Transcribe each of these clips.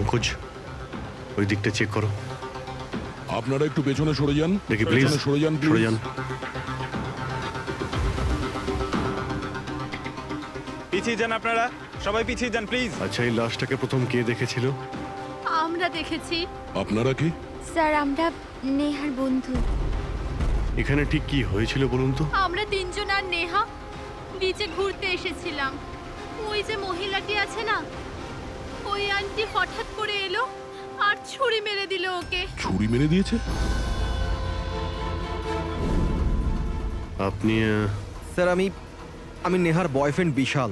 পঙ্কজ, ওই দিকটা চেক করো। আপনারা একটু পেছনে সরে যান, দেখি প্লিজ, পেছনে সরে যান, সরে please। যান। পিছিয়ে যান আপনারা, সবাই পিছিয়ে যান প্লিজ। আচ্ছা, এই লাশটাকে প্রথম কে দেখেছিল? আমরা দেখেছি আপনারা কি? স্যার, আমরা নেহার বন্ধু। এখানে ঠিক কি হয়েছিল বলুন তো? আমরা তিনজন আর নেহা বিচে ঘুরতে এসেছিলাম। ওই যে মহিলাটি আছে না, ওই আন্টি হঠাৎ করে এলো আর ছুরি মেরে দিল ওকে। ছুরি মেরে দিয়েছে? আপনি স্যার, আমি নেহার বয়ফ্রেন্ড বিশাল।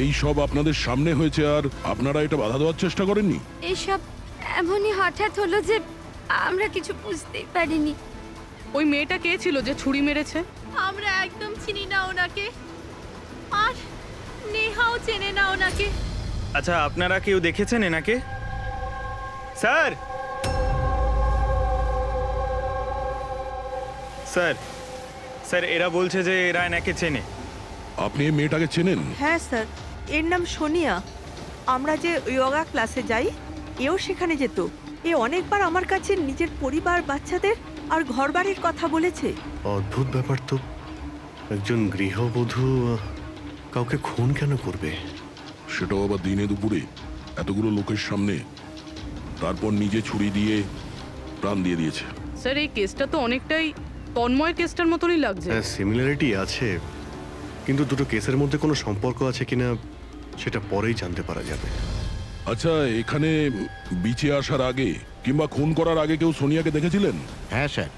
এই সব আপনাদের সামনে হয়েছে আর আপনারা এটা বাধা দেওয়ার চেষ্টা করেননি? এসব এমনই হঠাৎ হলো যে আমরা কিছু বুঝতেই পারিনি। ওই মেয়েটা কে ছিল যে ছুরি মেরেছে? আমরা একদম চিনি না ওনাকে, আর নেহাও চেনে না ওনাকে। আচ্ছা, আপনারা কেউ দেখেছেন এনাকে? স্যার, স্যার, স্যার, এরা বলছে যে এরা এনাকে চেনে। আপনি এই মেয়েটাকে চেনেন? হ্যাঁ স্যার, এর নাম সোনিয়া। আমরা যে যোগা ক্লাসে যাই, এও সেখানে যেত। এ অনেকবার আমার কাছে নিজের পরিবার, বাচ্চাদের আর ঘরবাড়ির কথা বলেছে। অদ্ভুত ব্যাপার তো। একজন গৃহবধূ কাউকে খুন কেন করবে? সেটাও আবার দিনে দুপুরে, এতগুলো লোকের সামনে। তারপর নিজে ছুরি দিয়ে প্রাণ দিয়ে দিয়েছে। স্যার, এই কেসটা তো অনেকটাই তন্ময়ের কেসটার মতনই লাগছে। হ্যাঁ, সিমিলারিটি আছে, কিন্তু দুটো কেসের মধ্যে কোনো সম্পর্ক আছে কিনা সেটা পরেই জানতে পারা যাবে। আচ্ছা, এখানে বিচে আসার আগে কিংবা খুন করার আগে কেউ সোনিয়াকে দেখেছিলেন? হ্যাঁ স্যার,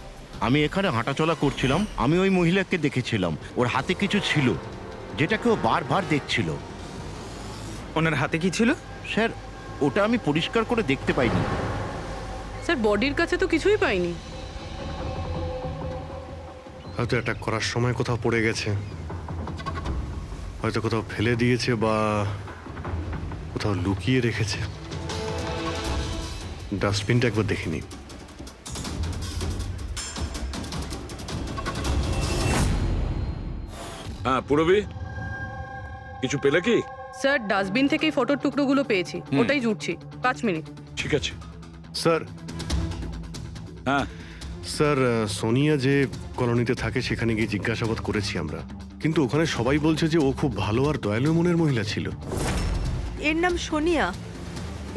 আমি এখানে হাঁটাচলা করছিলাম, আমি ওই মহিলাকে দেখেছিলাম। ওর হাতে কিছু ছিল যেটা কেউ বারবার দেখছিল। ওনার হাতে কি ছিল? স্যার, ওটা আমি পরিষ্কার করে দেখতে পাইনি। স্যার, বডির কাছে তো কিছুই পাইনি। হয়তো অ্যাটাক করার সময় কোথাও পড়ে গেছে, হয়তো কোথাও ফেলে দিয়েছে বা কোথাও লুকিয়ে রেখেছে। ডাস্টবিনটা একবার দেখিনি। হ্যাঁ পুরবি, কিছু পেলে কি? স্যার, ডাস্টবিন থেকেই ফটোর টুকরোগুলো পেয়েছি, ওটাই জুটছি। 5 মিনিট। ঠিক আছে। স্যার, হ্যাঁ স্যার, সোনিয়া যে কলোনিতে থাকে সেখানে গিয়ে জিজ্ঞাসাবাদ করেছি আমরা, কিন্তু ওখানে সবাই বলছে যে ও খুব ভালো আর দয়ালু মনের মহিলা ছিল। এর নাম সোনিয়া।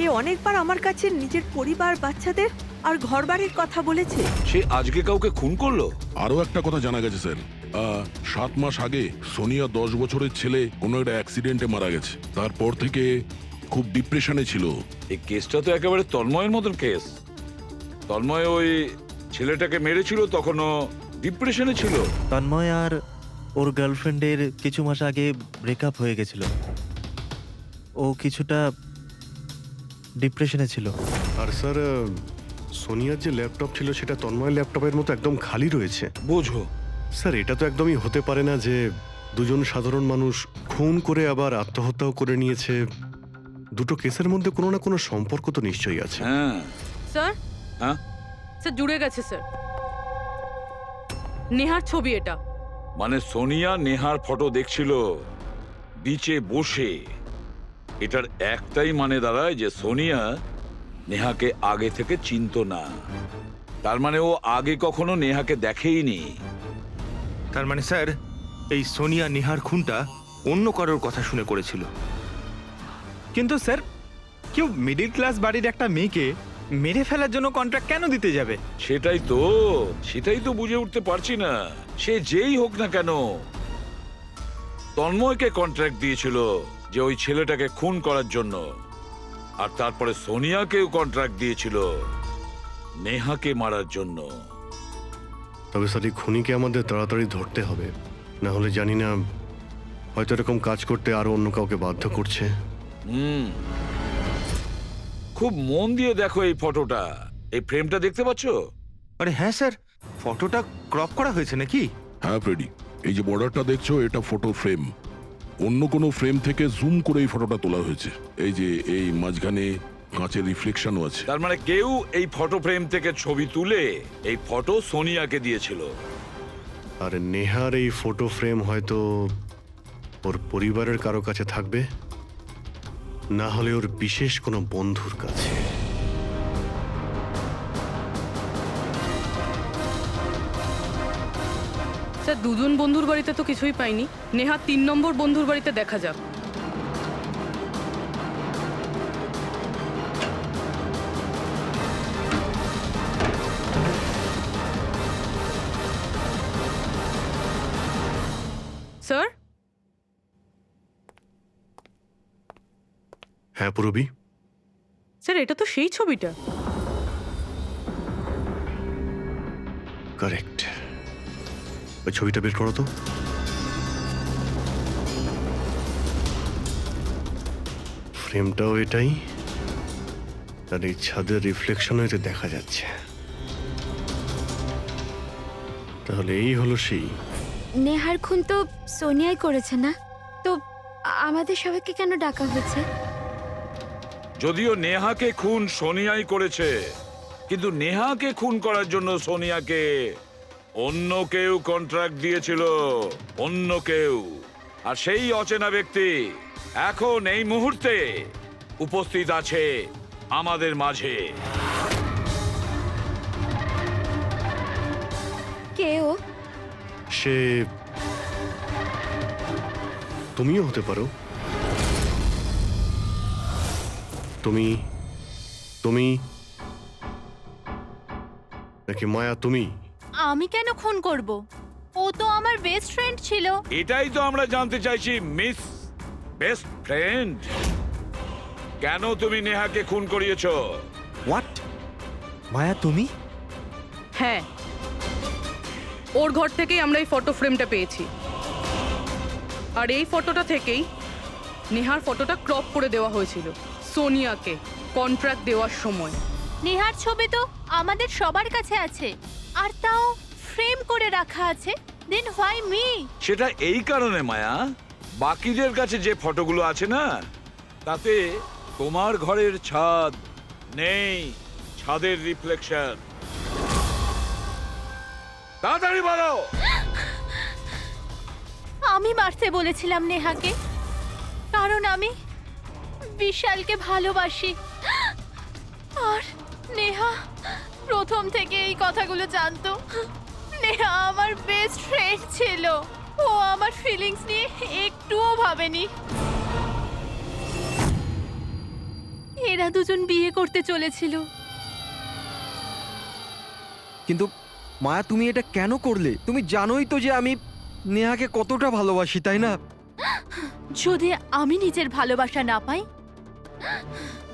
এ অনেকবার আমার কাছে নিজের পরিবার, বাচ্চাদের আর ঘরবাড়ির কথা বলেছে। সে আজকে কাউকে খুন করলো? আরো একটা কথা জানা গেছে স্যার, 7 মাস আগে সোনিয়া 10 বছরের ছেলে কোনো একটা অ্যাক্সিডেন্টে মারা গেছে। তারপর থেকে খুব ডিপ্রেশনে ছিল। এই কেসটা তো একেবারে তন্ময়ের মতন কেস। তন্ময় ওই ছেলেটাকে মেরেছিল, তখনও ডিপ্রেশনে ছিল। তন্ময় আর ওর গার্লফ্রেন্ডের কিছু মাস আগে ব্রেকআপ হয়ে গেছিল। ও কিছুটা ডিপ্রেশনে ছিল। আর স্যার, সোনিয়ার যে ল্যাপটপ ছিল সেটা তন্ময় ল্যাপটপের মতো একদম খালি রয়েছে। বোঝো, স্যার, এটা তো একদমই হতে পারে না যে দুজন সাধারণ মানুষ খুন করে আবার আত্মহত্যাও করে নিয়েছে। দুটো কেসের মধ্যে কোনো না কোনো সম্পর্ক তো নিশ্চয়ই আছে। হ্যাঁ। স্যার, হ্যাঁ স্যার জুড়ে গেছে স্যার। নেহার ছবি এটা। মানে সোনিয়া নেহার ফটো দেখছিল বিচে বসে। এটার একটাই মানে দাঁড়ায় যে সোনিয়া নেহাকে আগে থেকে চিনতো না। তার মানে ও আগে কখনো নেহাকে দেখেইনি। তার মানে স্যার, এই সোনিয়া নেহার খুনটা অন্য কারোর কথা শুনে করেছিল। কিন্তু স্যার, কেউ মিডল ক্লাস বাড়ির একটা মেয়েকে মেরে ফেলার জন্য কন্ট্রাক্ট কেন দিতে যাবে? সেটাই তো বুঝে উঠতে পারছি না। সে যেই হোক না কেন, তন্ময়কে কন্ট্রাক্ট দিয়েছিল যে ওই ছেলেটাকে খুন করার জন্য, আর তারপরে সোনিয়াকেও কন্ট্রাক্ট দিয়েছিল নেহাকে মারার জন্য। তবে স্যার, এই খুনিকে আমাদের তাড়াতাড়ি ধরতে হবে, না হলে জানি না হয়তো এরকম কাজ করতে আরো অন্য কাউকে বাধ্য করছে। খুব মন দিয়ে দেখো এই ফটোটা, এই ফ্রেমটা দেখতে পাচ্ছো? আরে হ্যাঁ স্যার, ফটোটা ক্রপ করা হয়েছে নাকি? হ্যাঁ ফ্রেডি, এই যে বর্ডারটা দেখছো, এটা ফটো ফ্রেম। অন্য কোনো ফ্রেম থেকে জুম করে এই ফটোটা তোলা হয়েছে। এই যে এই মাঝখানে কাঁচের রিফ্লেকশনও আছে। তার মানে কেউ এই ফটো ফ্রেম থেকে ছবি তুলে এই ফটো সোনিয়াকে দিয়েছিল। আর নেহার এই ফটো ফ্রেম হয়তো ওর পরিবারের কারো কাছে থাকবে। না হলে ওর বিশেষ কোনো বন্ধুর কাছে। স্যার দুজন বন্ধুর বাড়িতে তো কিছুই পাইনি, নেহা 3 নম্বর বন্ধুর বাড়িতে দেখা যাক। স্যার, হ্যাঁ পূরবী, স্যার এটা তো সেই ছবিটা। কারেক্ট। ওই ছবিটা বের করো তো। ফ্রেমটাও এটাই, আর এই ছাদের রিফ্লেকশনও এতে দেখা যাচ্ছে। তাহলে এই হলো সেই। নেহার খুন তো সোনিয়াই করেছে না? তো আমাদের সবাইকে কেন ডাকা হয়েছে? যদিও নেহাকে খুন সোনিয়াই করেছে, কিন্তু নেহাকে খুন করার জন্য সোনিয়াকে অন্য কেউ কন্ট্রাক্ট দিয়েছিল, অন্য কেউ। আর সেই অচেনা ব্যক্তি এখন এই মুহূর্তে উপস্থিত আছে আমাদের মাঝে। কেউ? সে তুমিও হতে পারো। তুমি তুমি নাকি মায়া তুমি? আমি কেন খুন করব? ও তো আমার বেস্ট ফ্রেন্ড ছিল। এটাই তো আমরা জানতে চাইছি মিস বেস্ট ফ্রেন্ড। কেন তুমি নেহাকে খুন করিয়েছো? হোয়াট? মায়া তুমি? হ্যাঁ, ওর ঘর থেকেই আমরা এই ফটো ফ্রেমটা পেয়েছি। আর এই ফটোটা থেকেই নেহার ফটোটা ক্রপ করে দেওয়া হয়েছিল সোনিয়াকে কন্ট্রাক্ট দেওয়ার সময়। নেহার ছবি তো আমাদের সবার কাছে আছে, আর তাও ফ্রেম করে রাখা আছে। Then why me? সেটা এই কারণে মায়া, বাকিদের কাছে যে ফটোগুলো আছে না, তাতে তোমার ঘরের ছাদ নেই, ছাদের রিফ্লেকশন। তাড়াতাড়ি বলো। আমি মারতে বলেছিলাম নেহাকে, কারণ আমি বিশালকে ভালোবাসি। আর নেহা প্রথম থেকে এই কথাগুলো জানতো। নেহা আমার বেস্ট ফ্রেন্ড ছিল, ও আমার ফিলিংস নিয়ে একটুও ভাবেনি। এরা দুজন বিয়ে করতে চলেছিল। কিন্তু মায়া তুমি এটা কেন করলে? তুমি জানোই তো যে আমি নেহাকে কতটা ভালোবাসি, তাই না? যদি আমি নিজের ভালোবাসা না পাই,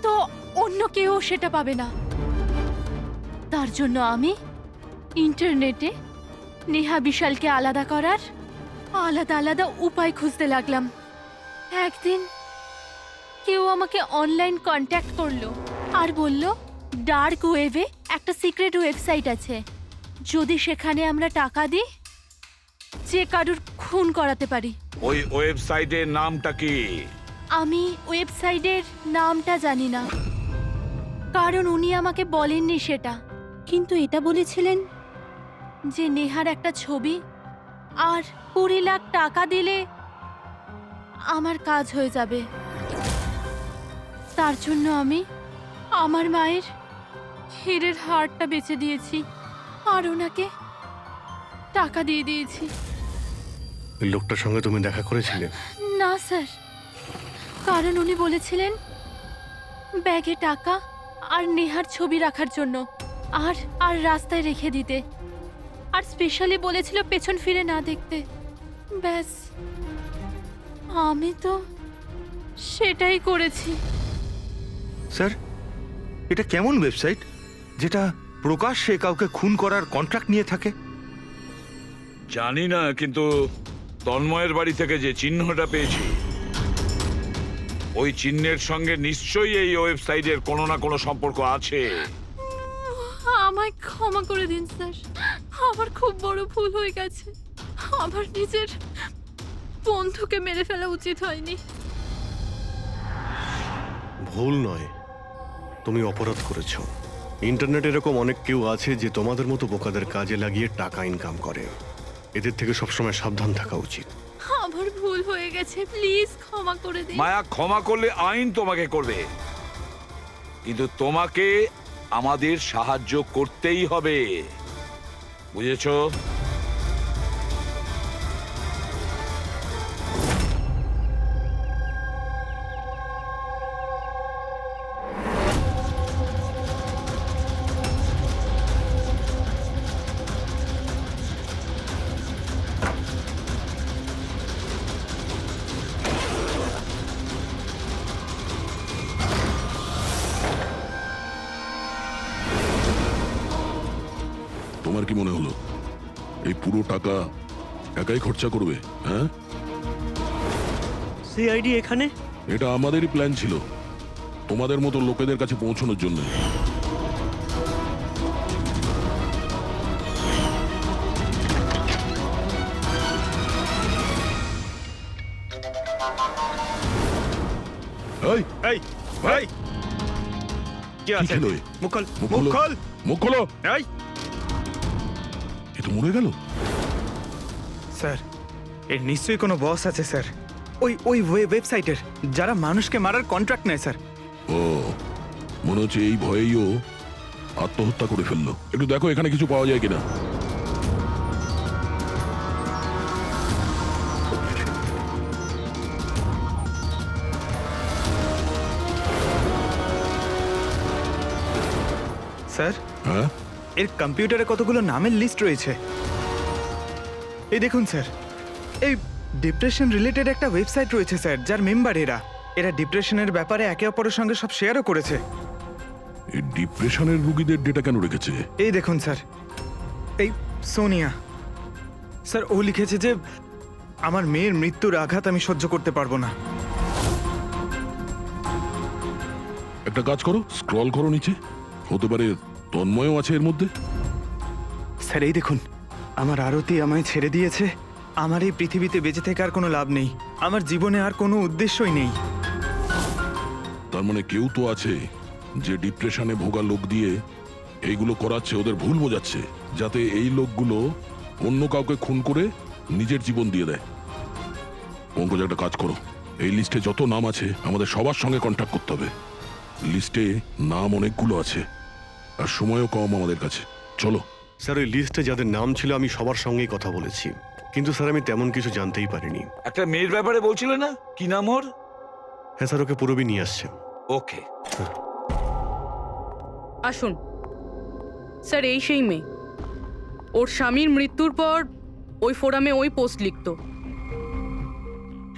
তো অন্য কেউ সেটা পাবে না। তার জন্য আমি ইন্টারনেটে নেহা বিশালকে আলাদা করার আলাদা আলাদা উপায় খুঁজতে লাগলাম। একদিন কেউ আমাকে অনলাইন কন্ট্যাক্ট করলো আর বলল ডার্ক ওয়েবে একটা সিক্রেট ওয়েবসাইট আছে, যদি সেখানে আমরা টাকা দিই যে কারুর খুন করাতে পারি। ওই ওয়েবসাইটের নামটা কি? আমি ওয়েবসাইটের নামটা জানি না, কারণ উনি আমাকে বলেননি সেটা। কিন্তু এটা বলেছিলেন যে নেহার একটা ছবি আর 20 লাখ টাকা দিলে আমার কাজ হয়ে যাবে। তার জন্য আমি আমার মায়ের হীরের হারটা বেচে দিয়েছি আর ওনাকে টাকা দিয়ে দিয়েছি। ওই লোকটার সঙ্গে তুমি দেখা করেছিলে? না স্যার, কারণ উনি বলেছিলেন ব্যাগে টাকা আর নেহার ছবি রাখার জন্য, আর আর রাস্তায় রেখে দিতে, আর স্পেশালি বলেছিল পেছন ফিরে না দেখতে। ব্যাস, আমি তো সেটাই করেছি। স্যার, এটা কেমন ওয়েবসাইট যেটা প্রকাশ্যে কাউকে খুন করার কন্ট্রাক্ট নিয়ে থাকে? জানি না, কিন্তু তন্ময়ের বাড়ি থেকে যে চিহ্নটা পেয়েছি, ওই চিহ্নের সঙ্গে নিশ্চয়ই এই ওয়েবসাইটের কোনো না কোনো সম্পর্ক আছে। আমায় ক্ষমা করে দিন স্যার, আমার খুব বড় ভুল হয়ে গেছে। আমার নিজের বন্ধুকে মেরে ফেলা উচিত হয়নি। ভুল নয়, তুমি অপরাধ করেছো। ইন্টারনেটে এরকম অনেক কেউ আছে যে তোমাদের মতো বোকাদের কাজে লাগিয়ে টাকা ইনকাম করে। এদের থেকে সবসময় সাবধান থাকা উচিত। আমার ভুল হয়ে গেছে, প্লিজ ক্ষমা করে দিন। মায়া, ক্ষমা করলে আইন তোমাকে করবে, কিন্তু তোমাকে আমাদের সাহায্য করতেই হবে, বুঝেছো? তোমার কি মনে হলো এই পুরো টাকা একাই খরচা করবে? হ্যাঁ, সিআইডি এখানে? এটা আমাদেরই প্ল্যান ছিল, তোমাদের মতো লোকেদের কাছে পৌঁছানোর জন্য। এই, এই এই কি আছে? খেলো এ? মুখ খোল, মুখ মুখ খোলো। খোল। মুখ খোলো। এই এ তো মরে গেল। স্যার, এর নিশ্চয়ই কোনো বস আছে স্যার, ওই ওয়েবসাইটের যারা মানুষকে মারার কন্ট্রাক্ট নেয় স্যার। ও, মনে হচ্ছে এই ভয়েই ও আত্মহত্যা করে ফেললো। একটু দেখো এখানে কিছু পাওয়া যায় কিনা। স্যার, হ্যাঁ, এর কম্পিউটারে কতগুলো নামের লিস্ট রয়েছে। এই দেখুন স্যার, এই ডিপ্রেশন রিলেটেড একটা ওয়েবসাইট রয়েছে স্যার, যার মেম্বার এরা ডিপ্রেশনের ব্যাপারে একে অপরের সঙ্গে সব শেয়ারও করেছে। এই ডিপ্রেশনের রুগীদের ডেটা কেন রেখেছে? এই দেখুন স্যার, এই সোনিয়া স্যার, ও লিখেছে যে আমার মেয়ের মৃত্যুর আঘাত আমি সহ্য করতে পারবো না। একটা কাজ করো, স্ক্রল করো নিচে, হতে পারে তন্ময়ও আছে এর মধ্যে। স্যার এই দেখুন, আমার আরতি আমায় ছেড়ে দিয়েছে, আমার এই পৃথিবীতে বেঁচে থেকে আর কোনো লাভ নেই, আমার জীবনে আর কোনো উদ্দেশ্যই নেই। তার মানে কেউ তো আছে যে ডিপ্রেশনে ভোগা লোক দিয়ে এইগুলো করাচ্ছে, ওদের ভুল বোঝাচ্ছে, যাতে এই লোকগুলো অন্য কাউকে খুন করে নিজের জীবন দিয়ে দেয়। পঙ্কজ, একটা কাজ করো, এই লিস্টে যত নাম আছে আমাদের সবার সঙ্গে কন্ট্যাক্ট করতে হবে। লিস্টে নাম অনেকগুলো আছে আর সময়ও কম আমাদের কাছে। চলো। স্যার, ওই লিস্টে যাদের নাম ছিল আমি সবার সঙ্গেই কথা বলেছি, কিন্তু স্যার আমি তেমন কিছু জানতেই পারিনি। একটা মেয়ের ব্যাপারে বলছিলে না, কি নাম ওর? হ্যাঁ স্যার, ওকে পুরবি নিয়ে আসছে। ওকে, আসুন স্যার, এই সেই মেয়ে। ওর স্বামীর মৃত্যুর পর ওই ফোরামে ওই পোস্ট লিখতো।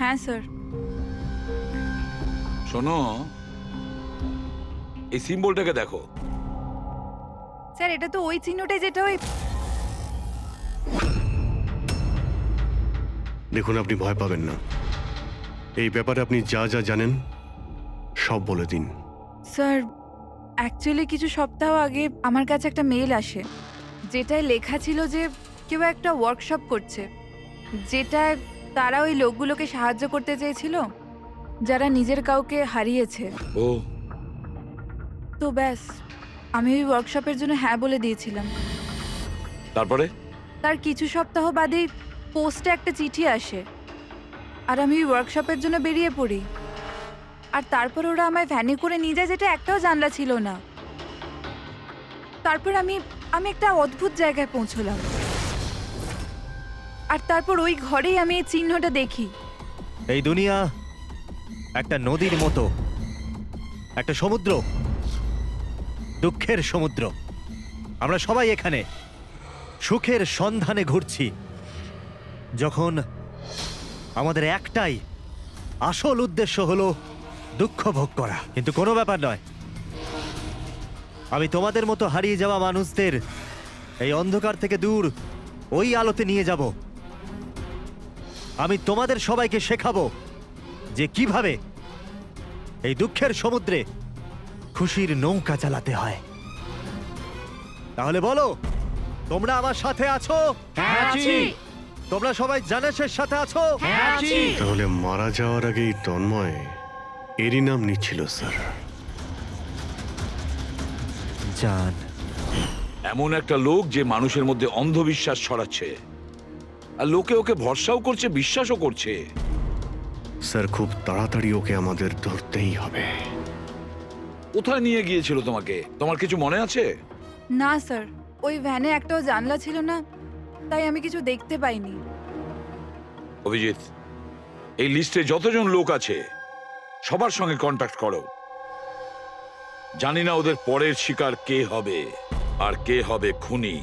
হ্যাঁ স্যার। শোনো, এই সিম্বলটাকে দেখো। স্যার, এটা তো ওই চিহ্নটাই যেটা ওই। দেখুন, আপনি ভয় পাবেন না, এই ব্যাপারে আপনি যা যা জানেন সব বলে দিন। স্যার, অ্যাকচুয়ালি কিছু সপ্তাহ আগে আমার কাছে একটা মেল আসে, যেটায় লেখা ছিল যে কেউ একটা ওয়ার্কশপ করছে, যেটায় তারা ওই লোকগুলোকে সাহায্য করতে চেয়েছিল যারা নিজের কাউকে হারিয়েছে। ও, তো ব্যাস, আমি ওই ওয়ার্কশপের জন্য হ্যাঁ বলে দিয়েছিলাম। তারপরে? তার কিছু সপ্তাহ বাদেই পোস্টে একটা চিঠি আসে, আর আমি ওই ওয়ার্কশপের জন্য বেরিয়ে পড়ি। আর তারপর ওরা আমায় ভ্যানে করে নিয়ে যায়, যেটা একটাও জানলা ছিল না। তারপর আমি একটা অদ্ভুত জায়গায় পৌঁছলাম, আর তারপর ওই ঘরেই আমি এই চিহ্নটা দেখি। এই দুনিয়া একটা নদীর মতো, একটা সমুদ্র, দুঃখের সমুদ্র। আমরা সবাই এখানে সুখের সন্ধানে ঘুরছি, যখন আমাদের একটাই আসল উদ্দেশ্য হলো দুঃখ ভোগ করা। কিন্তু কোনো ব্যাপার নয়, আমি তোমাদের মতো হারিয়ে যাওয়া মানুষদের এই অন্ধকার থেকে দূর ওই আলোতে নিয়ে যাব। আমি তোমাদের সবাইকে শেখাবো যে কিভাবে এই দুঃখের সমুদ্রে খুশির নৌকা চালাতে হয়। তাহলে বলো, তোমরা আমার সাথে আছো? হ্যাঁ, আছি। তোমরা সবাই জানেশের সাথে আছো? হ্যাঁ, আছি। তাহলে মারা যাওয়ার আগেই তন্ময় এরই নাম নিচ্ছিল স্যার। জান, এমন একটা লোক যে মানুষের মধ্যে অন্ধবিশ্বাস ছড়াচ্ছে, আর লোকে ওকে ভরসাও করছে, বিশ্বাসও করছে। স্যার খুব তাড়াতাড়ি ওকে আমাদের ধরতেই হবে। কোথায় নিয়ে গিয়েছিল তোমাকে? তোমার কিছু মনে আছে? না স্যার, ওই ভ্যানে একটাও জানলা ছিল না, তাই আমি কিছু দেখতে পাইনি। অভিজিৎ, এই লিস্টে যতজন লোক আছে সবার সঙ্গে কন্ট্যাক্ট করো। জানি না ওদের পরের শিকার কে হবে আর কে হবে খুনি।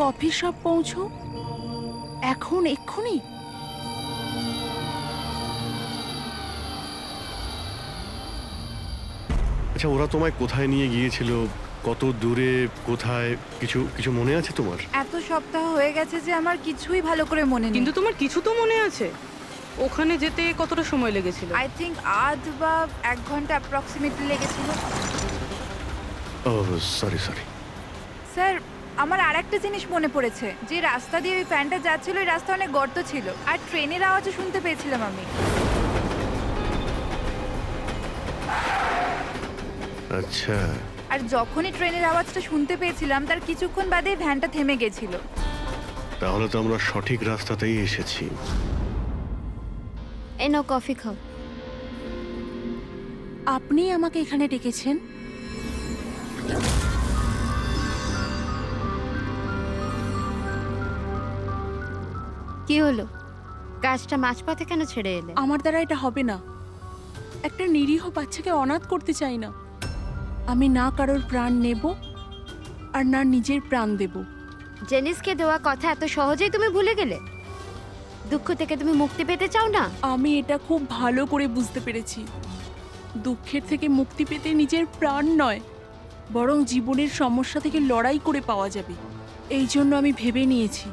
কফি শপ পৌঁছো এখন, এক্ষুনি? আচ্ছা, ওরা তোমায় কোথায় নিয়ে গিয়েছিল, কত দূরে, কোথায়, কিছু কিছু মনে আছে তোমার? এত সপ্তাহ হয়ে গেছে যে আমার কিছুই ভালো করে মনে নেই। কিন্তু তোমার কিছু তো মনে আছে? ওখানে যেতে কতটা সময় লেগেছিল? আই থিঙ্ক আধ বা 1 ঘন্টা অ্যাপ্রক্সিমেটলি লেগেছিল। ও সরি। স্যার, আমার আরেকটা জিনিস মনে পড়েছে, যে রাস্তা দিয়ে ওই ফ্যানটা যাচ্ছিল ওই রাস্তা অনেক গর্ত ছিল, আর ট্রেনের আওয়াজও শুনতে পেয়েছিলাম আমি। আচ্ছা, আর যখনই ট্রেনের আওয়াজটা শুনতে পেয়েছিলাম তার কিছুক্ষণ বাদে ভ্যানটা থেমে গেছিল। তাহলে তো আমরা সঠিক রাস্তাতেই এসেছি। এই নাও কফি খাও। আপনি আমাকে এখানে ডেকেছেন? কি হলো? কাজটা মাঝপথে কেন ছেড়ে এলে? আমার দ্বারা এটা হবে না। একটা নিরীহ বাচ্চাকে অনাথ করতে চাই না। আমি না কারোর প্রাণ নেব আর না নিজের প্রাণ দেব। জেনিসকে দেওয়া কথা এত সহজেই তুমি ভুলে গেলে? দুঃখ থেকে তুমি মুক্তি পেতে চাও না? আমি এটা খুব ভালো করে বুঝতে পেরেছি। দুঃখের থেকে মুক্তি পেতে নিজের প্রাণ নয়, বরং জীবনের সমস্যা থেকে লড়াই করে পাওয়া যাবে। এই জন্য আমি ভেবে নিয়েছি,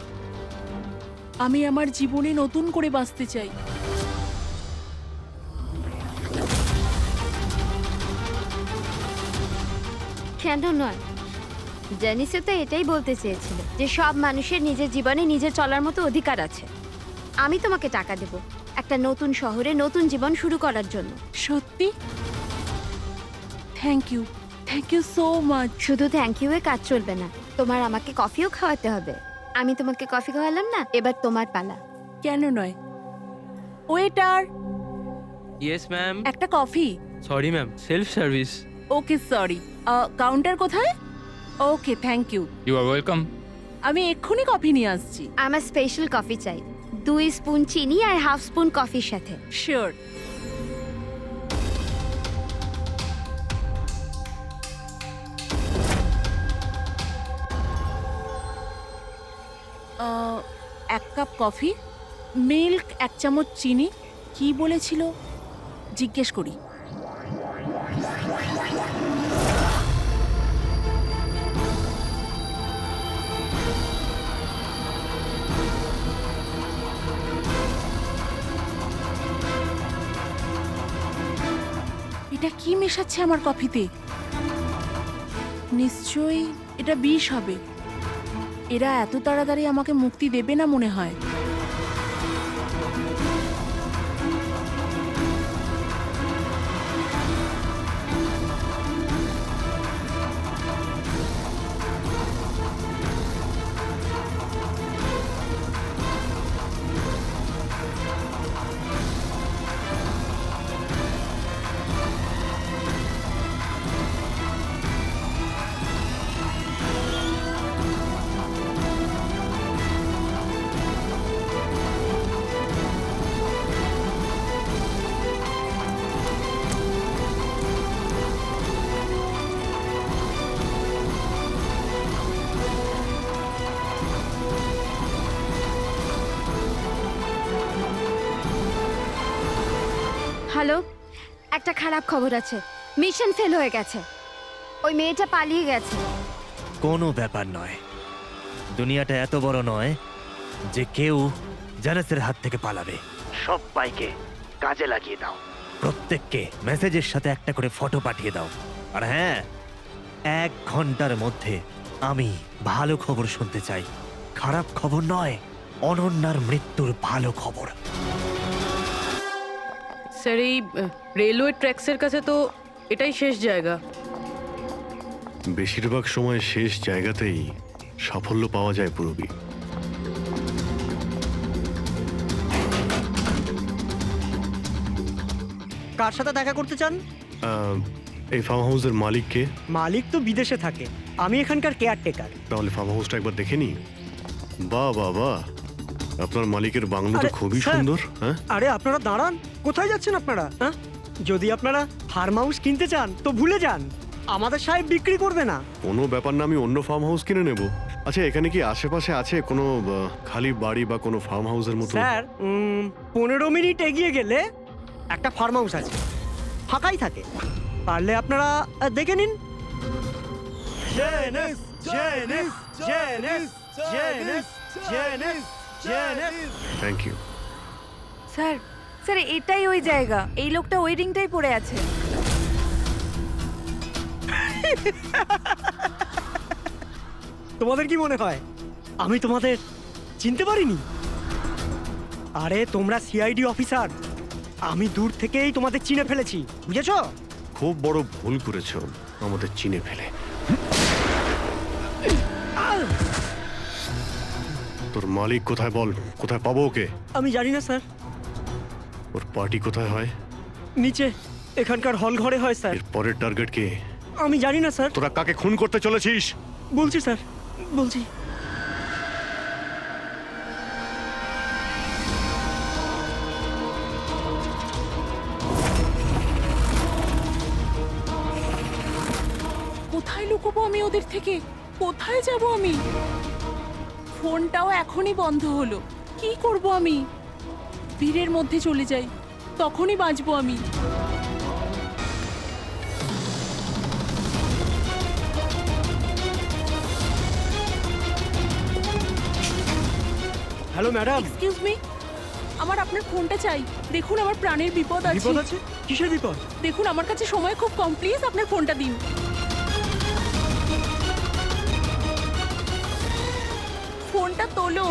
আমি আমার জীবনে নতুন করে বাঁচতে চাই। কেন নয়? জেনিসে তো এটাই বলতে চেয়েছিল যে সব মানুষের নিজের জীবনে নিজের চলার মতো অধিকার আছে। আমি তোমাকে টাকা দেব একটা নতুন শহরে নতুন জীবন শুরু করার জন্য। সত্যি? Thank you so much. শুধু থ্যাংক ইউ এ কাজ চলবে না, তোমার আমাকে কফিও খাওয়াতে হবে। আমি তোমাকে কফি খাওয়ালাম না, এবার তোমার পালা। কেন নয়? Waiter, yes ma'am. একটা coffee. Sorry ma'am, self service. Okay sorry, counter কোথায়? Okay thank you. You are welcome. আমি এক্ষুনি কফি নিয়ে আসছি। আমার স্পেশাল কফি চাই, 2 স্পুন চিনি আর হাফ স্পুন কফির সাথে। শিওর। এক কাপ কফি, মিল্ক 1 চামচ চিনি। কি বলেছিল? জিজ্ঞেস করি। এটা কি মেশাচ্ছে আমার কফিতে? নিশ্চয়ই এটা বিষ হবে। এরা এত তাড়াতাড়ি আমাকে মুক্তি দেবে না মনে হয়। হ্যালো, একটা খারাপ খবর আছে। মিশন ফেল হয়ে গেছে। ওই মেয়েটা পালিয়ে গেছে। কোনো ব্যাপার নয়, দুনিয়াটা এত বড় নয় যে কেউ জানাসের হাত থেকে পালাবে। সবাইকে কাজে লাগিয়ে দাও, প্রত্যেককে মেসেজের সাথে একটা করে ফটো পাঠিয়ে দাও। আর হ্যাঁ, 1 ঘন্টার মধ্যে আমি ভালো খবর শুনতে চাই। খারাপ খবর নয়, অনন্যার মৃত্যুর ভালো খবর। স্যার, এই রেলওয়ে ট্র্যাক্সের কাছে তো এটাই শেষ জায়গা। বেশিরভাগ সময় শেষ জায়গাতেই সাফল্য পাওয়া যায় পূরবী। কার সাথে দেখা করতে চান? এই ফার্ম হাউসের মালিককে। মালিক তো বিদেশে থাকে, আমি এখানকার কেয়ারটেকার। তাহলে ফার্ম হাউসটা একবার দেখে নি। বাহ বাহ বাহ, আপনার মালিকের বাংলো তো আরে, খুবই স্যার। সুন্দর। হ্যাঁ, আরে আপনারা দাঁড়ান, কোথায় যাচ্ছেন আপনারা? হ্যাঁ, যদি আপনারা ফার্ম হাউস কিনতে চান তো ভুলে যান, আমাদের সাহেব বিক্রি করবে না। কোনো ব্যাপার না, আমি অন্য ফার্ম হাউস কিনে নেব। আচ্ছা, এখানে কি আশেপাশে আছে কোনো খালি বাড়ি বা কোনো ফার্ম হাউসের মতো? স্যার 15 মিনিট এগিয়ে গেলে একটা ফার্ম হাউস আছে, ফাঁকাই থাকে। পারলে আপনারা দেখে নিন। Thank you. স্যার, স্যার এটাই ওই জায়গা। এই লোকটা ওই রিংটাই পড়ে আছে। তোমাদের কি মনে হয় আমি তোমাদের চিনতে পারিনি? আরে তোমরা সিআইডি অফিসার, আমি দূর থেকেই তোমাদের চিনে ফেলেছি, বুঝেছো? খুব বড় ভুল করেছো আমাদের চিনে ফেলে। তোর মালিক কোথায় বল, কোথায় পাবো ওকে? আমি জানি না স্যার। ওর পার্টি কোথায় হয়? নিচে এখানকার হল ঘরে হয় স্যার। এর পরের টার্গেট কে? আমি জানি না স্যার। তোরা কাকে খুন করতে চলেছিস? বলছি স্যার, বলছি। কোথায় লুকোবো আমি ওদের থেকে? কোথায় যাব আমি? ফোনটাও এখনই বন্ধ হলো। কি করব আমি? ভিড়ের মধ্যে চলে যাই, তখনই বাঁচবো আমি। Hello madam. এক্সকিউজ মি, আমার আপনার ফোনটা চাই। দেখুন আমার প্রাণের বিপদ আছে। বিপদ আছে? কিসের বিপদ? দেখুন আমার কাছে সময় খুব কম, প্লিজ আপনার ফোনটা দিন। ফোনটা তোলো।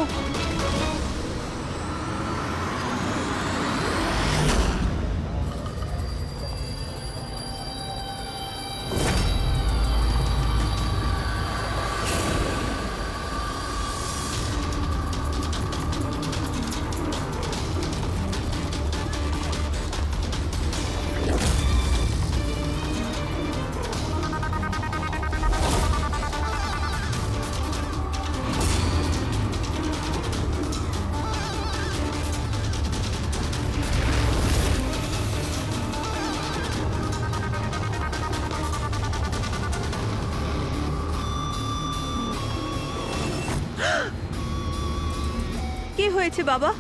কি হয়েছে বাবা?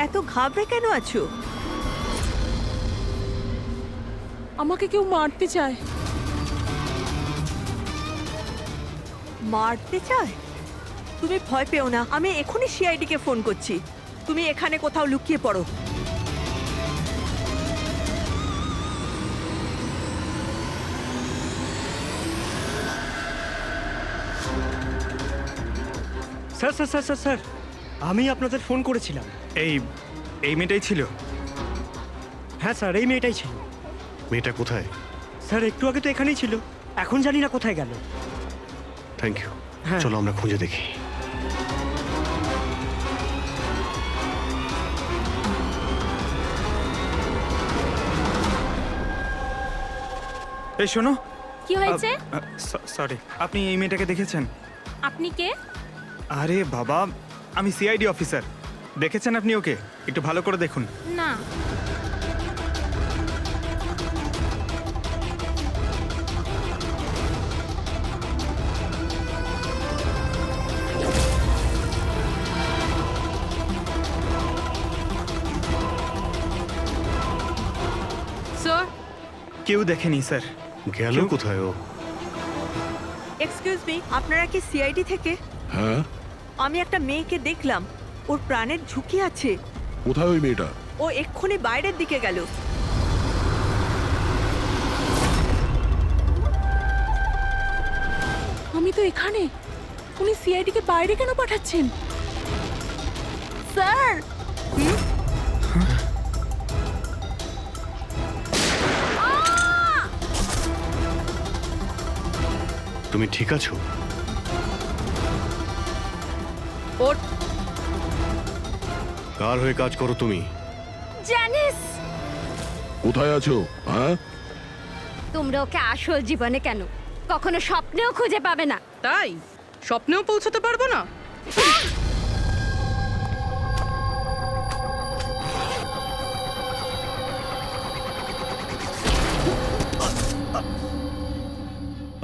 এত ঘাবড়ে কেন আছো? আমাকে কেউ মারতে চায়। মারতে চায়? তুমি ভয় পেও না, আমি এখনই সিআইডি কে ফোন করছি। তুমি এখানে কোথাও লুকিয়ে পড়ো। Sir sir sir sir sir আমি আপনাদের ফোন করেছিলাম। এই মেয়েটাই ছিল? হ্যাঁ স্যার, এই মেয়েটাই ছিল। মেয়েটা কোথায়? স্যার একটু আগে তো এখানেই ছিল, এখন জানি না কোথায় গেল। Thank you. হ্যাঁ। চলো আমরা খুঁজে দেখি। এই শোনো। কি হয়েছে? সরি, আপনি এই মেয়েটাকে দেখেছেন? আপনি কে? আরে বাবা, আমি সিআইডি অফিসার। দেখেছেন আপনি ওকে? একটু ভালো করে দেখুন। না। স্যার, কেউ দেখেনি স্যার। গেল কেউ- কোথায় ও? এক্সকিউজ মি, আপনারা কি সিআইডি থেকে? হ্যাঁ, আমি একটা মেয়েকে দেখলাম, ওর প্রাণের ঝুঁকি আছে। কোথায় ওই মেয়েটা? ও এক্ষুনি বাইরের দিকে গেল। আমি তো এখানে। উনি সিআইডি কে বাইরে কেন পাঠাচ্ছেন? স্যার, তুমি ঠিক আছো? ওর কার হয়ে কাজ করো তুমি? জানিস কোথায় আছো? হ্যাঁ, তোমরা ওকে আসল জীবনে কেন কখনো স্বপ্নেও খুঁজে পাবে না। তাই স্বপ্নেও পৌঁছতে পারবো না?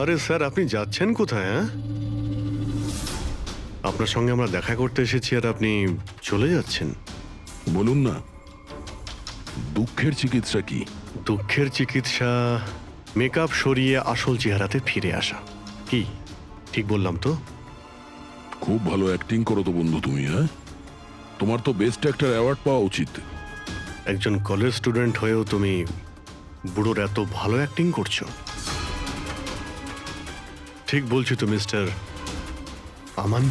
আরে স্যার, আপনি যাচ্ছেন কোথায়? হ্যাঁ, আপনার সঙ্গে আমরা দেখা করতে এসেছি আর আপনি চলে যাচ্ছেন। বলুন না, দুঃখের চিকিৎসা কি? দুঃখের চিকিৎসা মেকআপ সরিয়ে আসল চেহারাতে ফিরে আসা। কি ঠিক বললাম তো? খুব ভালো অ্যাক্টিং করো তো বন্ধু তুমি। হ্যাঁ, তোমার তো বেস্ট অ্যাক্টর অ্যাওয়ার্ড পাওয়া উচিত। একজন কলেজ স্টুডেন্ট হয়েও তুমি বুড়োর এত ভালো অ্যাক্টিং করছো। ঠিক বলছি তো মিস্টার আমান?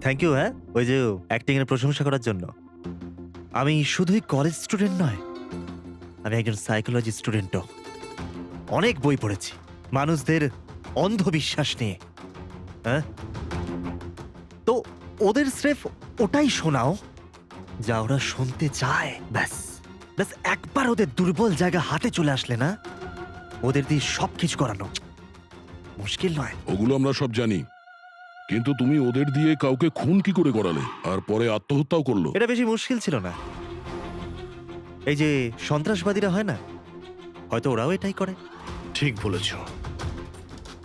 Thank you. হ্যাঁ, ওই যে অ্যাক্টিং এর প্রশংসা করার জন্য। আমি শুধুই কলেজ স্টুডেন্ট নয়, আমি একজন সাইকোলজি স্টুডেন্টও। অনেক বই পড়েছি মানুষদের অন্ধবিশ্বাস নিয়ে। হ্যাঁ, তো ওদের স্রেফ ওটাই শোনাও যা ওরা শুনতে চায়। ব্যাস ব্যাস, একবার ওদের দুর্বল জায়গা হাতে চলে আসলে না, ওদের দিয়ে সবকিছু করানো মুশকিল নয়। ওগুলো আমরা সব জানি, কিন্তু তুমি ওদের দিয়ে কাউকে খুন কি করে করালে আর পরে আত্মহত্যাও করলো? এটা বেশি মুশকিল ছিল না। এই যে সন্ত্রাসবাদীরা হয় না, হয়তো ওরাও এটাই করে। ঠিক বলেছ।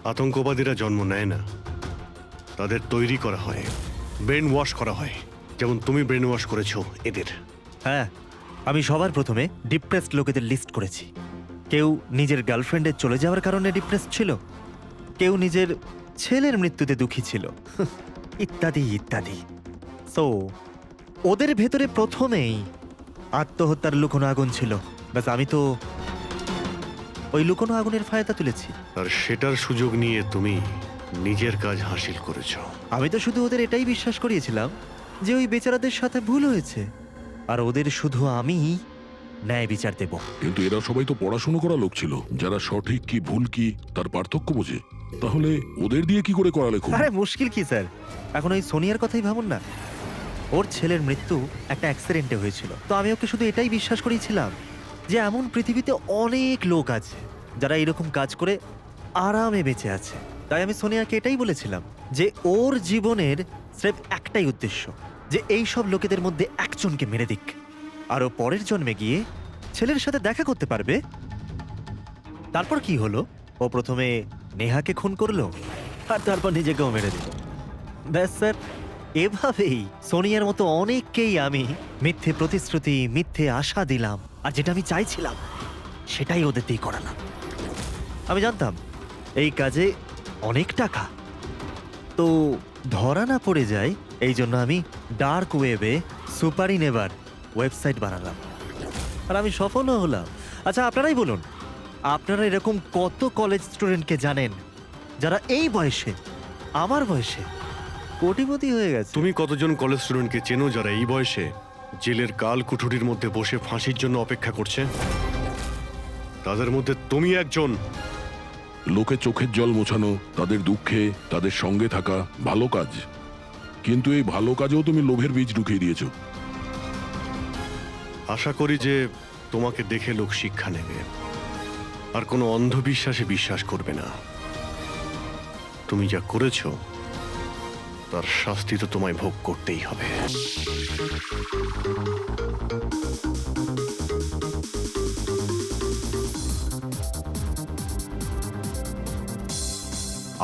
আতঙ্কবাদীরা জন্ম নেয় না, তাদের তৈরি করা হয়, ব্রেন ওয়াশ করা হয়, যেমন তুমি ব্রেন ওয়াশ করেছো এদের। হ্যাঁ, আমি সবার প্রথমে ডিপ্রেসড লোকেদের লিস্ট করেছি। কেউ নিজের গার্লফ্রেন্ডের চলে যাওয়ার কারণে ডিপ্রেসড ছিল, কেউ নিজের ছেলের মৃত্যুতে দুঃখী ছিল, ইত্যাদি ইত্যাদি। সো ওদের ভেতরে প্রথমেই আত্মহত্যার লুকোনো আগুন ছিল। ব্যাস, আমি তো ওই লুকোনো আগুনের ফায়দা তুলেছি। আর সেটার সুযোগ নিয়ে তুমি নিজের কাজ হাসিল করেছো। আমি তো শুধু ওদের এটাই বিশ্বাস করিয়েছিলাম যে ওই বেচারাদের সাথে ভুল হয়েছে, আর ওদের শুধু আমি ন্যায় বিচার দেব। কিন্তু এরা সবাই তো পড়াশোনা করা লোক ছিল, যারা সঠিক কি ভুল কি তার পার্থক্য বোঝে। তাহলে ওদের দিয়ে কি করে করালে খুন? আরে মুশকিল কি স্যার, এখন ওই সোনিয়ার কথাই ভাবুন না। ওর ছেলের মৃত্যু একটা অ্যাক্সিডেন্টে হয়েছিল, তো আমি ওকে শুধু এটাই বিশ্বাস করেছিলাম যে এমন পৃথিবীতে অনেক লোক আছে যারা এরকম কাজ করে আরামে বেঁচে আছে। তাই আমি সোনিয়াকে এটাই বলেছিলাম যে ওর জীবনের স্রেফ একটাই উদ্দেশ্য, যে এই সব লোকেদের মধ্যে একজনকে মেরে দিক, আর ও পরের জন্মে গিয়ে ছেলের সাথে দেখা করতে পারবে। তারপর কি হলো? ও প্রথমে নেহাকে খুন করলো আর তারপর নিজেকেও মেরে দিল। ব্যাস স্যার, এভাবেই সোনিয়ার মতো অনেককেই আমি মিথ্যে প্রতিশ্রুতি, মিথ্যে আশা দিলাম, আর যেটা আমি চাইছিলাম সেটাই ওদের দিয়ে করালাম। আমি জানতাম এই কাজে অনেক টাকা, তো ধরা না পড়ে যায় এই জন্য আমি ডার্ক ওয়েবে সুপারি নেভার ওয়েবসাইট বানালাম, আর আমি সফলও হলাম। আচ্ছা আপনারাই বলুন, আপনারা এরকম কত কলেজ স্টুডেন্টকে জানেন যারা এই বয়সে, আমার বয়সে কোটিপতি হয়ে গেছে? তুমি কতজন কলেজ স্টুডেন্টকে চেনো যারা এই বয়সে জেলের কাল কুঠুরির মধ্যে বসে ফাঁসির জন্য অপেক্ষা করছে? তাদের মধ্যে তুমি একজন। লোকে চোখের জল মোছানো, তাদের দুঃখে তাদের সঙ্গে থাকা ভালো কাজ, কিন্তু এই ভালো কাজেও তুমি লোভের বীজ ঢুকিয়ে দিয়েছো। আশা করি যে তোমাকে দেখে লোক শিক্ষা নেবে আর কোনো অন্ধবিশ্বাসে বিশ্বাস করবে না। তুমি যা করেছো তার শাস্তি তো তোমায় ভোগ করতেই হবে।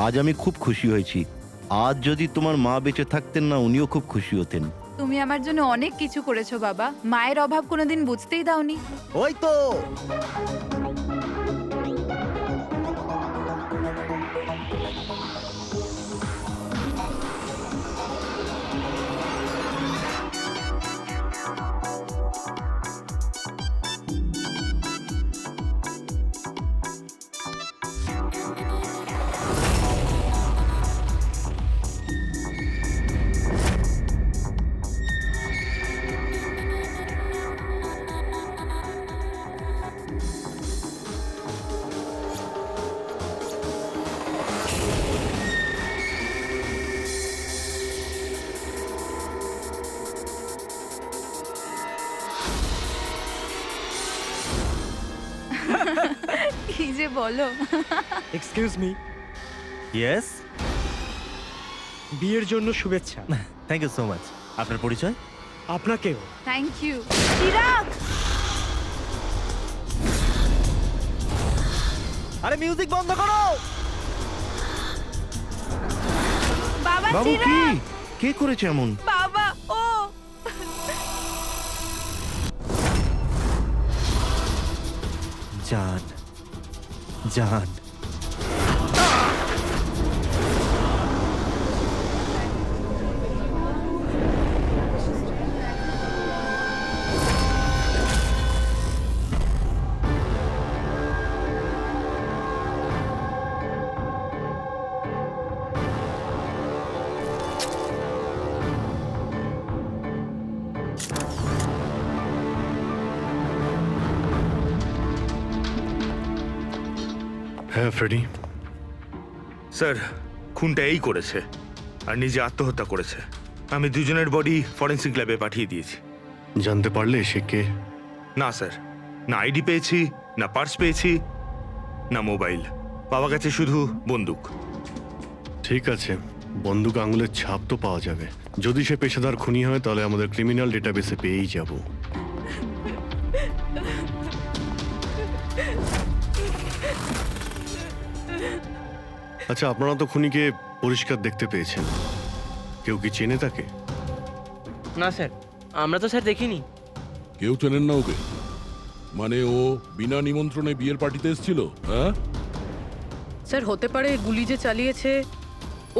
আজ আমি খুব খুশি হয়েছি। আজ যদি তোমার মা বেঁচে থাকতেন না, উনিও খুব খুশি হতেন। তুমি আমার জন্য অনেক কিছু করেছো বাবা, মায়ের অভাব কোনোদিন বুঝতেই দাওনি। ওই তো কি যে বলো। এক্সকিউজ মি, ইয়েস, বিয়ের জন্য শুভেচ্ছা। Thank you so much. আপনার পরিচয়? আপনাকেও। Thank you. চিরাগ, আরে মিউজিক বন্ধ করো। বাবা বাবু, কি চিরাগ, কে করেছে এমন? বাবা ও। জান, জান, হ্যাঁ ফ্রেডি, স্যার, খুনটা এই করেছে আর নিজে আত্মহত্যা করেছে। আমি দুজনের বডি ফরেন্সিক ল্যাবে পাঠিয়ে দিয়েছি। জানতে পারলে সে কে? না স্যার, না আইডি পেয়েছি, না পার্স পেয়েছি, না মোবাইল। পাওয়া গেছে শুধু বন্দুক। ঠিক আছে, বন্দুক আঙুলের ছাপ তো পাওয়া যাবে। যদি সে পেশাদার খুনি হয় তাহলে আমাদের ক্রিমিনাল ডেটাবেসে পেয়েই যাব। আচ্ছা, আপনারা তো খুনিকে পরিষ্কার দেখতে পেয়েছেন, কেউ কি চেনে তাকে? না স্যার, আমরা তো স্যার দেখিনি। কেউ চেনেন না ওকে? মানে ও বিনা নিমন্ত্রণে বিয়ের পার্টিতে এসেছিল? হ্যাঁ স্যার, হতে পারে গুলি যে চালিয়েছে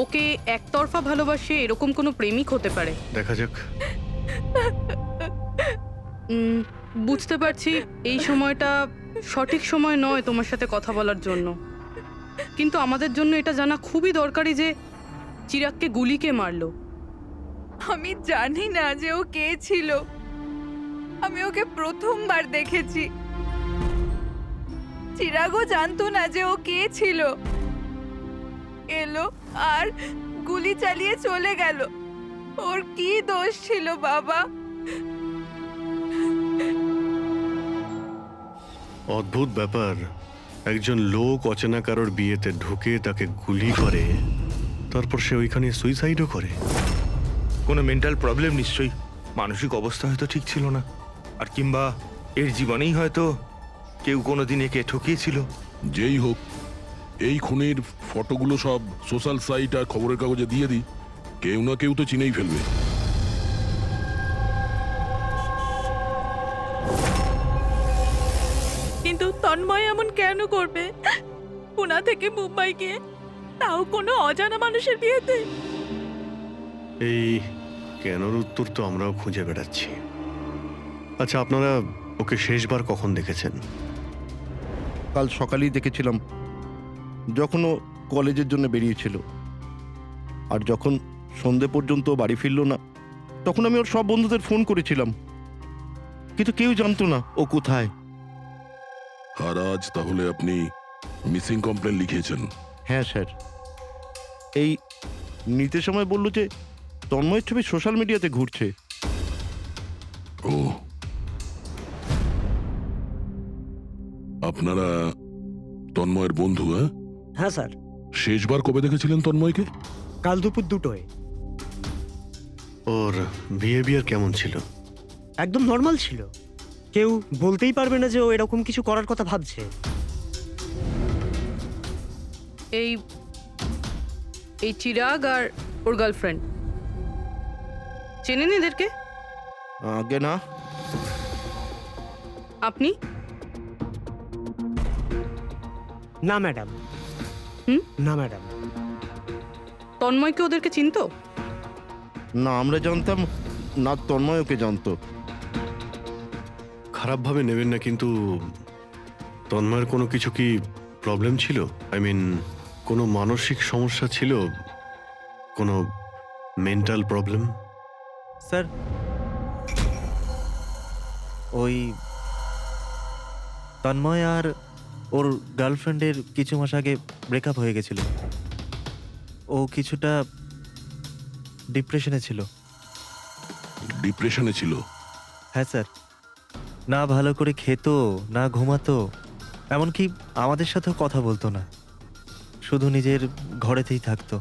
ওকে একতরফা ভালোবাসে এরকম কোনো প্রেমিক হতে পারে। দেখা যাক। বুঝতে পারছি এই সময়টা সঠিক সময় নয় তোমার সাথে কথা বলার জন্য, কিন্তু আমাদের জন্য এটা জানা খুবই দরকারি যে চিরাগকে গুলি কে মারলো। আমি জানি না যে ও কে ছিল। আমি ওকে প্রথমবার দেখেছি। চিরাগও জানতো না যে ও কে ছিল। এলো আর গুলি চালিয়ে চলে গেল। ওর কি দোষ ছিল বাবা? অদ্ভুত ব্যাপার, একজন লোক অচেনা কারোর বিয়েতে ঢুকে তাকে গুলি করে, তারপর সে ওইখানে সুইসাইডও করে। কোনো মেন্টাল প্রবলেম নিশ্চয়ই, মানসিক অবস্থা হয়তো ঠিক ছিল না, আর কিংবা এর জীবনেই হয়তো কেউ কোনোদিন একে ঠকিয়েছিল। যেই হোক, এই খুনের ফটোগুলো সব সোশ্যাল সাইট আর খবরের কাগজে দিয়ে দিই, কেউ না কেউ তো চিনেই ফেলবে। কিন্তু তন্ময় এমন কেন করবে? পুনা থেকে মুম্বাই গিয়ে, তাও কোনো অজানা মানুষের বিয়েতে। এই কেনর উত্তর তো আমরাও খুঁজে বেড়াচ্ছি। আচ্ছা, আপনারা ওকে শেষবার কখন দেখেছেন? কাল সকালেই দেখেছিলাম, যখন ও কলেজের জন্য বেরিয়েছিল। আর যখন সন্ধে পর্যন্ত ও বাড়ি ফিরল না, তখন আমি ওর সব বন্ধুদের ফোন করেছিলাম, কিন্তু কেউ জানতো না ও কোথায়। আর আজ তাহলে আপনি মিসিং কমপ্লেন লিখিয়েছেন? হ্যাঁ স্যার, এই নিতে সময় বলল যে তন্ময়ের ছবি সোশ্যাল মিডিয়াতে ঘুরছে। ও, আপনারা তন্ময়ের বন্ধু? হ্যাঁ স্যার, শেষবার কবে দেখেছিলেন তন্ময়কে? কাল দুপুর 2টোয়। ওর বিহেভিয়ার কেমন ছিল? একদম নর্মাল ছিল, কেউ বলতেই পারবে না যে ও এরকম কিছু করার কথা ভাবছে। এই এই চিরাগ আর ওর গার্লফ্রেন্ড, চেনেন এদেরকে? আগে না। আপনি? না ম্যাডাম। না ম্যাডাম। তন্ময়কে ওদেরকে চিনতো? না, আমরা জানতাম না, তন্ময় ওকে জানতো। খারাপভাবে নেবেন না, কিন্তু তন্ময়ের কোনো কিছু কি প্রবলেম ছিল? আই মিন, কোনো মানসিক সমস্যা ছিল? কোনো মেন্টাল প্রবলেম? স্যার, ওই তন্ময় আর ওর গার্লফ্রেন্ডের কিছু মাস আগে ব্রেকআপ হয়ে গেছিল। ও কিছুটা ডিপ্রেশনে ছিল। ডিপ্রেশনে ছিল? হ্যাঁ স্যার, না ভালো করে খেত, না ঘুমাতো, এমনকি আমাদের সাথেও কথা বলতো না, শুধু নিজের ঘরেতেই থাকতো।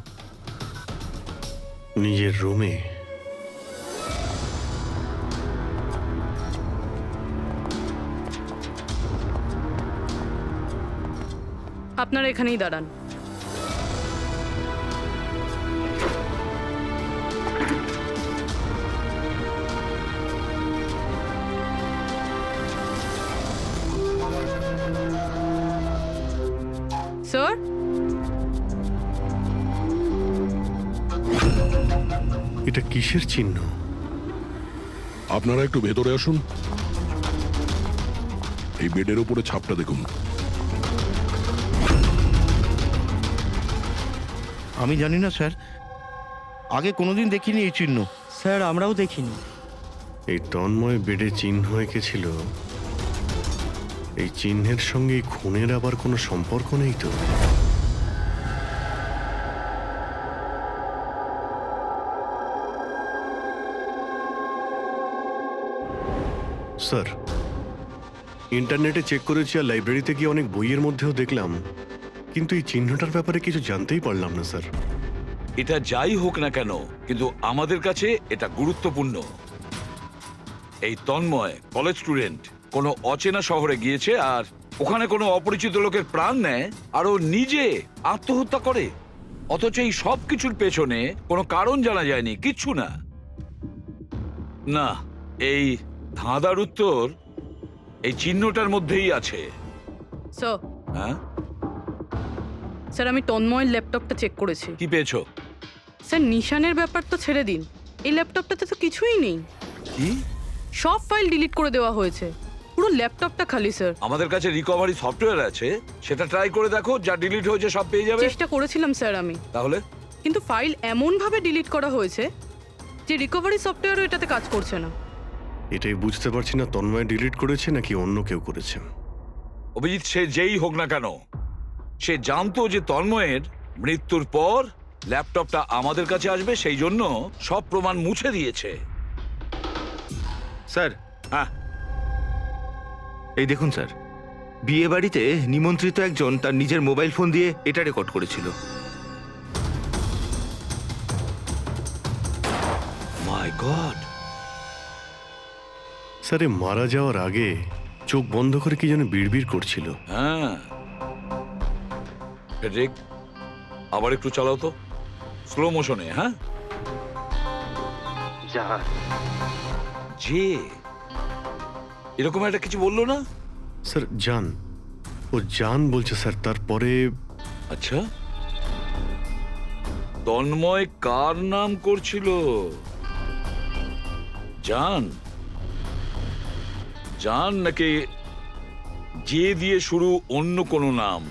নিজের রুমে? আপনারা এখানেই দাঁড়ান। স্যার, এটা কিসের চিহ্ন? আপনারা একটু ভেতরে আসুন। এই বেডের উপরে ছাপটা দেখুন। আমি জানি না স্যার, আগে কোনোদিন দেখিনি এই চিহ্ন। স্যার, আমরাও দেখিনি। এই তন্ময় বেডে চিহ্ন এঁকেছিল, এই চিহ্নের সঙ্গে এই খুনের আবার কোনো সম্পর্ক নেই তো? স্যার, ইন্টারনেটে চেক করেছি আর লাইব্রেরিতে গিয়ে অনেক বইয়ের মধ্যেও দেখলাম, কিন্তু এই চিহ্নটার ব্যাপারে কিছু জানতেই পারলাম না স্যার। এটা যাই হোক না কেন, কিন্তু আমাদের কাছে এটা গুরুত্বপূর্ণ। এই তন্ময় কলেজ স্টুডেন্ট, কোনো অচেনা শহরে গিয়েছে আর ওখানে কোনো অপরিচিত লোকের প্রাণ নেয় আর ও নিজে আত্মহত্যা করে, অথচ এই সব কিছুর পেছনে কোনো কারণ জানা যায়নি, কিচ্ছু না। না, এই ধাঁধার উত্তর এই চিহ্নটার মধ্যেই আছে। স্যার, হ্যাঁ স্যার, আমি তন্ময়ের ল্যাপটপটা চেক করেছি। কি পেয়েছো? স্যার, নিশানের ব্যাপার তো ছেড়ে দিন, এই ল্যাপটপটাতে তো কিছুই নেই। কি? সব ফাইল ডিলিট করে দেওয়া হয়েছে, পুরো ল্যাপটপটা খালি স্যার। আমাদের কাছে রিকভারি সফটওয়্যার আছে, সেটা ট্রাই করে দেখো, যা ডিলিট হয়েছে সব পেয়ে যাবে। চেষ্টা করেছিলাম স্যার আমি, তাহলে? কিন্তু ফাইল এমন ভাবে ডিলিট করা হয়েছে যে রিকভারি সফটওয়্যারও এটাতে কাজ করছে না। এটাই বুঝতে পারছি না, তন্ময় ডিলিট করেছে নাকি অন্য কেউ করেছে। অভিজিৎ, সে যেই হোক না কেন, সে জানতো যে তন্ময়ের মৃত্যুর পর ল্যাপটপটা আমাদের কাছে আসবে, সেই জন্য সব প্রমাণ মুছে দিয়েছে। স্যার, হ্যাঁ, এই দেখুন স্যার, বিয়ে বাড়িতে নিমন্ত্রিত একজন তার নিজের মোবাইল ফোন দিয়ে এটা রেকর্ড করেছিল। মাই গড! স্যার, এ মারা যাওয়ার আগে চোখ বন্ধ করে কি যেন বিড়বিড় করছিল। হ্যাঁ ফেডরিক, আবার একটু চালাও তো, স্লো মোশনে। হ্যাঁ, যে এরকম একটা কিছু বললো না? স্যার জান, ও জান বলছে স্যার। তারপরে আচ্ছা, তন্ময় কার নাম করছিল? জান? জান নাকি যে দিয়ে শুরু অন্য কোনো নাম?